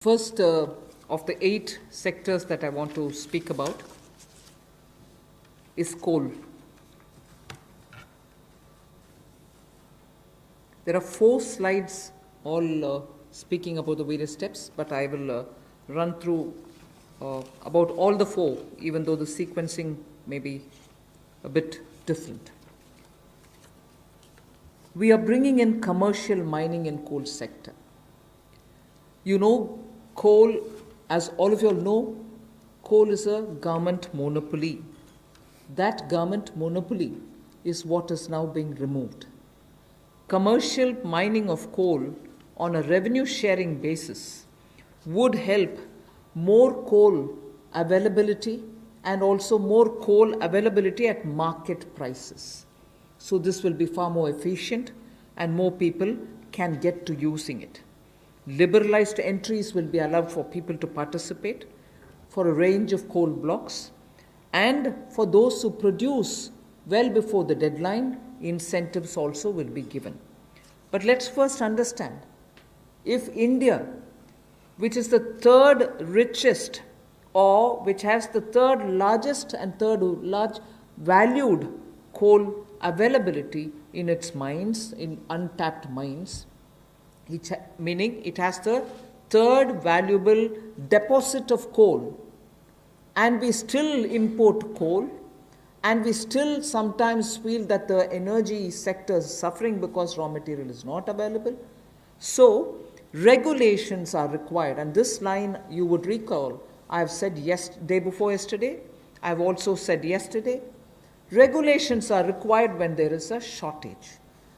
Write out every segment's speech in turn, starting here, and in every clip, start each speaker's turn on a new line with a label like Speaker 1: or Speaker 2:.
Speaker 1: First of the 8 sectors that I want to speak about is coal. There are 4 slides all speaking about the various steps, but I will run through about all the 4, even though the sequencing may be a bit different. We are bringing in commercial mining in coal sector. You know, coal, as all of you all know, coal is a government monopoly. That government monopoly is what is now being removed. Commercial mining of coal on a revenue sharing basis would help more coal availability and also more coal availability at market prices. So this will be far more efficient and more people can get to using it. Liberalized entries will be allowed for people to participate for a range of coal blocks, and for those who produce well before the deadline, incentives also will be given. But let's first understand, if India, which is the 3rd richest or which has the 3rd largest and 3rd large valued coal availability in its mines, in untapped mines, meaning it has the 3rd valuable deposit of coal, and we still import coal, and we still sometimes feel that the energy sector is suffering because raw material is not available. So regulations are required, and this line you would recall I have said day before yesterday, I have also said yesterday, regulations are required when there is a shortage.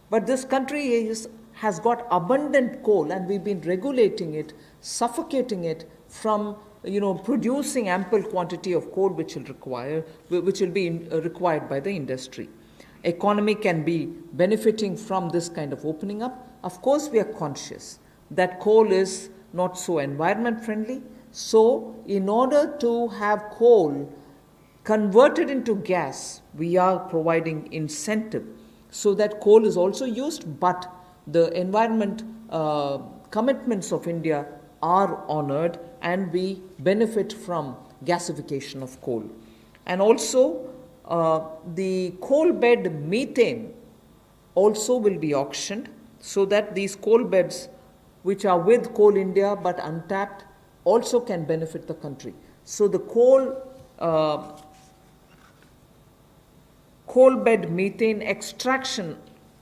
Speaker 1: But this country has got abundant coal, and we've been regulating it, suffocating it from producing ample quantity of coal which will be required by the industry. Economy can be benefiting from this kind of opening up. Of course, we are conscious that coal is not so environment friendly. So in order to have coal converted into gas, we are providing incentive so that coal is also used, but the environment commitments of India are honored and we benefit from gasification of coal. And also the coal bed methane also will be auctioned, so that these coal beds which are with Coal India but untapped also can benefit the country. So the coal bed methane extraction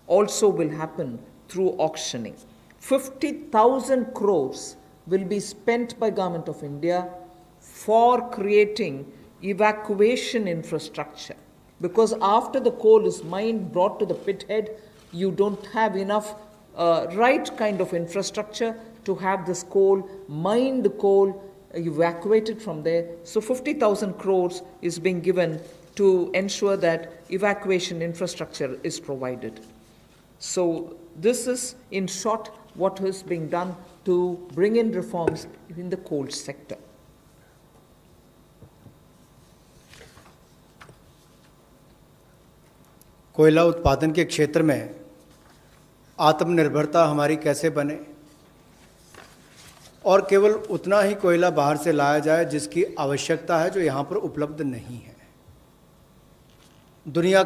Speaker 1: also will happen through auctioning. 50,000 crores will be spent by Government of India for creating evacuation infrastructure, because after the coal is mined, brought to the pit head, you don't have enough right kind of infrastructure to have this coal, mined coal, evacuated from there. So 50,000 crores is being given to ensure that evacuation infrastructure is provided. So this is, in short, what is being done to bring in reforms in the coal sector.
Speaker 2: कोयला उत्पादन के क्षेत्र में आत्मनिर्भरता हमारी कैसे बने, और केवल उतना ही कोयला बाहर से लाया जाए जिसकी आवश्यकता है, जो यहाँ पर उपलब्ध नहीं है। दुनिया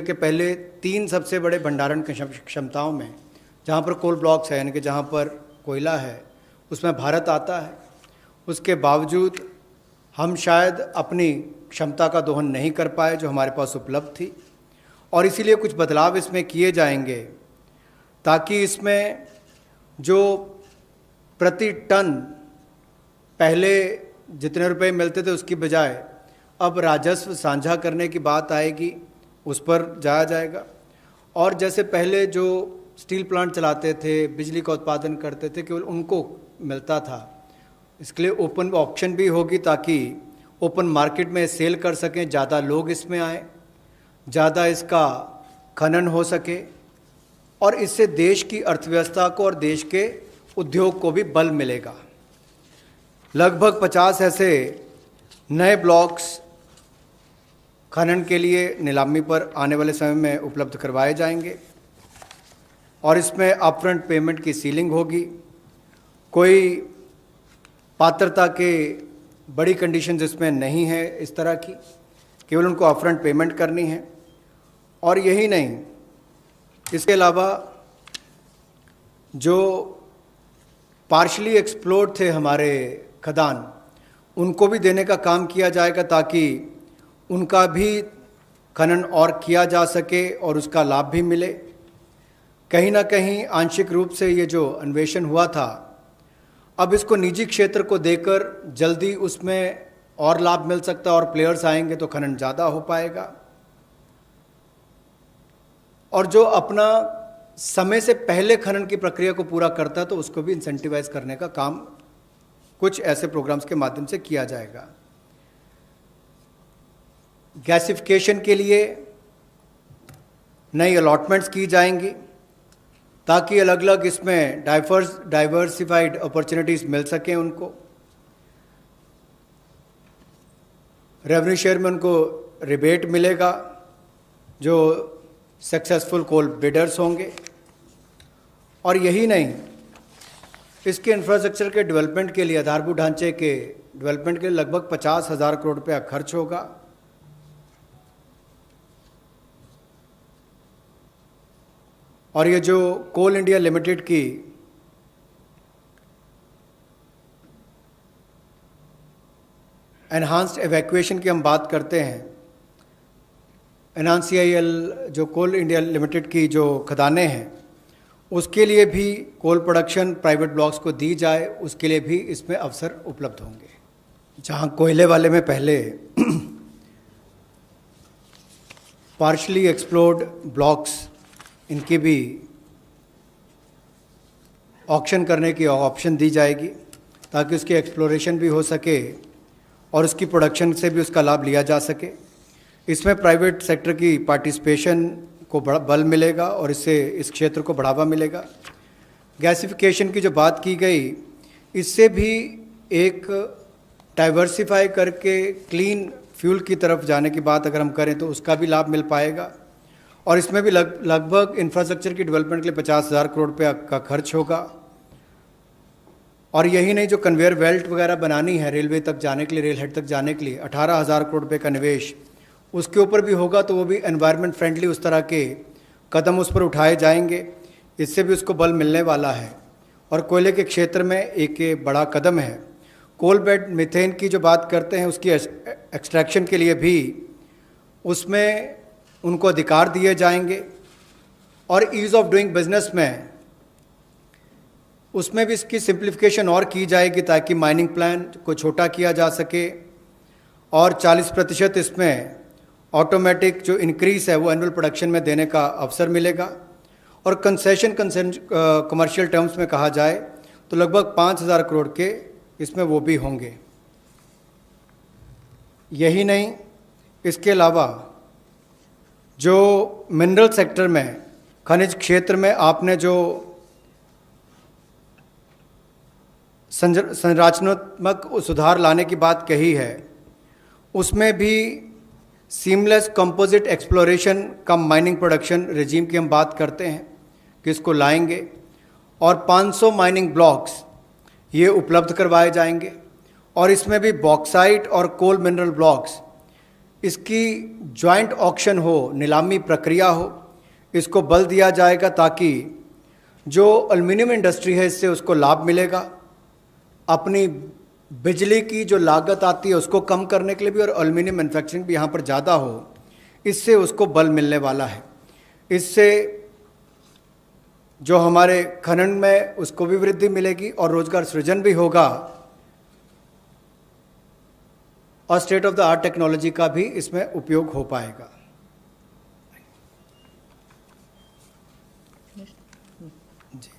Speaker 2: के पहले 3 सबसे बड़े भंडारण क्षमताओं में जहाँ पर कोल ब्लॉक्स है, यानी कि जहाँ पर कोयला है, उसमें भारत आता है। उसके बावजूद हम शायद अपनी क्षमता का दोहन नहीं कर पाए जो हमारे पास उपलब्ध थी, और इसीलिए कुछ बदलाव इसमें किए जाएंगे ताकि इसमें जो प्रति टन पहले जितने रुपए मिलते थे उसकी बजाय अब राजस्व साझा करने की बात आएगी, उस पर जाया जाएगा। और जैसे पहले जो स्टील प्लांट चलाते थे, बिजली का उत्पादन करते थे, केवल उनको मिलता था, इसके लिए ओपन ऑक्शन भी होगी ताकि ओपन मार्केट में सेल कर सकें, ज़्यादा लोग इसमें आएँ, ज़्यादा इसका खनन हो सके, और इससे देश की अर्थव्यवस्था को और देश के उद्योग को भी बल मिलेगा। लगभग 50 ऐसे नए ब्लॉक्स खनन के लिए नीलामी पर आने वाले समय में उपलब्ध करवाए जाएंगे, और इसमें अपफ्रंट पेमेंट की सीलिंग होगी। कोई पात्रता के बड़ी कंडीशंस इसमें नहीं है इस तरह की, केवल उनको अपफ्रंट पेमेंट करनी है। और यही नहीं, इसके अलावा जो पार्शली एक्सप्लोर्ड थे हमारे खदान, उनको भी देने का काम किया जाएगा ताकि उनका भी खनन और किया जा सके और उसका लाभ भी मिले। कहीं ना कहीं आंशिक रूप से ये जो अन्वेषण हुआ था, अब इसको निजी क्षेत्र को देकर जल्दी उसमें और लाभ मिल सकता है और प्लेयर्स आएंगे तो खनन ज़्यादा हो पाएगा। और जो अपना समय से पहले खनन की प्रक्रिया को पूरा करता है तो उसको भी इंसेंटिवाइज करने का काम कुछ ऐसे प्रोग्राम्स के माध्यम से किया जाएगा। गैसिफिकेशन के लिए नई अलॉटमेंट्स की जाएंगी ताकि अलग अलग इसमें डाइवर्सिफाइड अपॉर्चुनिटीज़ मिल सकें उनको। रेवेन्यू शेयर में उनको रिबेट मिलेगा जो सक्सेसफुल कोल बिडर्स होंगे। और यही नहीं, इसके इंफ्रास्ट्रक्चर के डेवलपमेंट के लिए, आधारभूत ढांचे के डेवलपमेंट के लिए लगभग 50,000 करोड़ रुपया खर्च होगा। और ये जो कोल इंडिया लिमिटेड की एनहांस्ड एवैक्यूएशन की हम बात करते हैं, NCIL जो कोल इंडिया लिमिटेड की जो खदानें हैं, उसके लिए भी कोल प्रोडक्शन प्राइवेट ब्लॉक्स को दी जाए, उसके लिए भी इसमें अवसर उपलब्ध होंगे। जहां कोयले वाले में पहले पार्शली एक्सप्लोर्ड ब्लॉक्स, इनकी भी ऑक्शन करने की ऑप्शन दी जाएगी ताकि उसकी एक्सप्लोरेशन भी हो सके और उसकी प्रोडक्शन से भी उसका लाभ लिया जा सके। इसमें प्राइवेट सेक्टर की पार्टिसिपेशन को बड़ा बल मिलेगा और इससे इस क्षेत्र को बढ़ावा मिलेगा। गैसिफिकेशन की जो बात की गई, इससे भी एक डाइवर्सिफाई करके क्लीन फ्यूल की तरफ जाने की बात अगर हम करें तो उसका भी लाभ मिल पाएगा। और इसमें भी लगभग इंफ्रास्ट्रक्चर की डेवलपमेंट के लिए 50,000 करोड़ रुपया का खर्च होगा। और यही नहीं, जो कन्वेयर बेल्ट वगैरह बनानी है रेलवे तक जाने के लिए, रेल हेड तक जाने के लिए 18,000 करोड़ रुपये का निवेश उसके ऊपर भी होगा, तो वो भी एनवायरनमेंट फ्रेंडली उस तरह के कदम उस पर उठाए जाएंगे, इससे भी उसको बल मिलने वाला है। और कोयले के क्षेत्र में एक बड़ा कदम है। कोल बेड मीथेन की जो बात करते हैं, उसकी एक्सट्रैक्शन के लिए भी उसमें उनको अधिकार दिए जाएंगे। और ईज़ ऑफ डूइंग बिजनेस में उसमें भी इसकी सिंप्लीफिकेशन और की जाएगी ताकि माइनिंग प्लान को छोटा किया जा सके और 40% इसमें ऑटोमेटिक जो इंक्रीज़ है वो एनुअल प्रोडक्शन में देने का अवसर मिलेगा। और कंसेशन कमर्शियल टर्म्स में कहा जाए तो लगभग 5,000 करोड़ के इसमें वो भी होंगे। यही नहीं, इसके अलावा जो मिनरल सेक्टर में, खनिज क्षेत्र में आपने जो संरचनात्मक सुधार लाने की बात कही है, उसमें भी seamless composite exploration cum mining production regime की हम बात करते हैं कि इसको लाएंगे। और 500 माइनिंग ब्लॉक्स ये उपलब्ध करवाए जाएंगे। और इसमें भी बॉक्साइट और कोल मिनरल ब्लॉक्स, इसकी जॉइंट ऑक्शन हो, नीलामी प्रक्रिया हो, इसको बल दिया जाएगा ताकि जो एल्युमिनियम इंडस्ट्री है इससे उसको लाभ मिलेगा। अपनी बिजली की जो लागत आती है उसको कम करने के लिए भी, और एल्युमिनियम मैन्युफैक्चरिंग भी यहाँ पर ज़्यादा हो, इससे उसको बल मिलने वाला है। इससे जो हमारे खनन में उसको भी वृद्धि मिलेगी और रोजगार सृजन भी होगा और state of the art technology का भी इसमें उपयोग हो पाएगा। जी,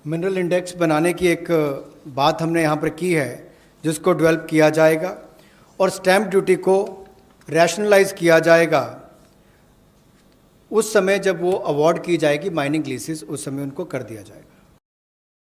Speaker 2: मिनरल इंडेक्स बनाने की एक बात हमने यहाँ पर की है जिसको डेवलप किया जाएगा और स्टैंप ड्यूटी को रैशनलाइज किया जाएगा उस समय जब वो अवार्ड की जाएगी माइनिंग लीसेस, उस समय उनको कर दिया जाएगा।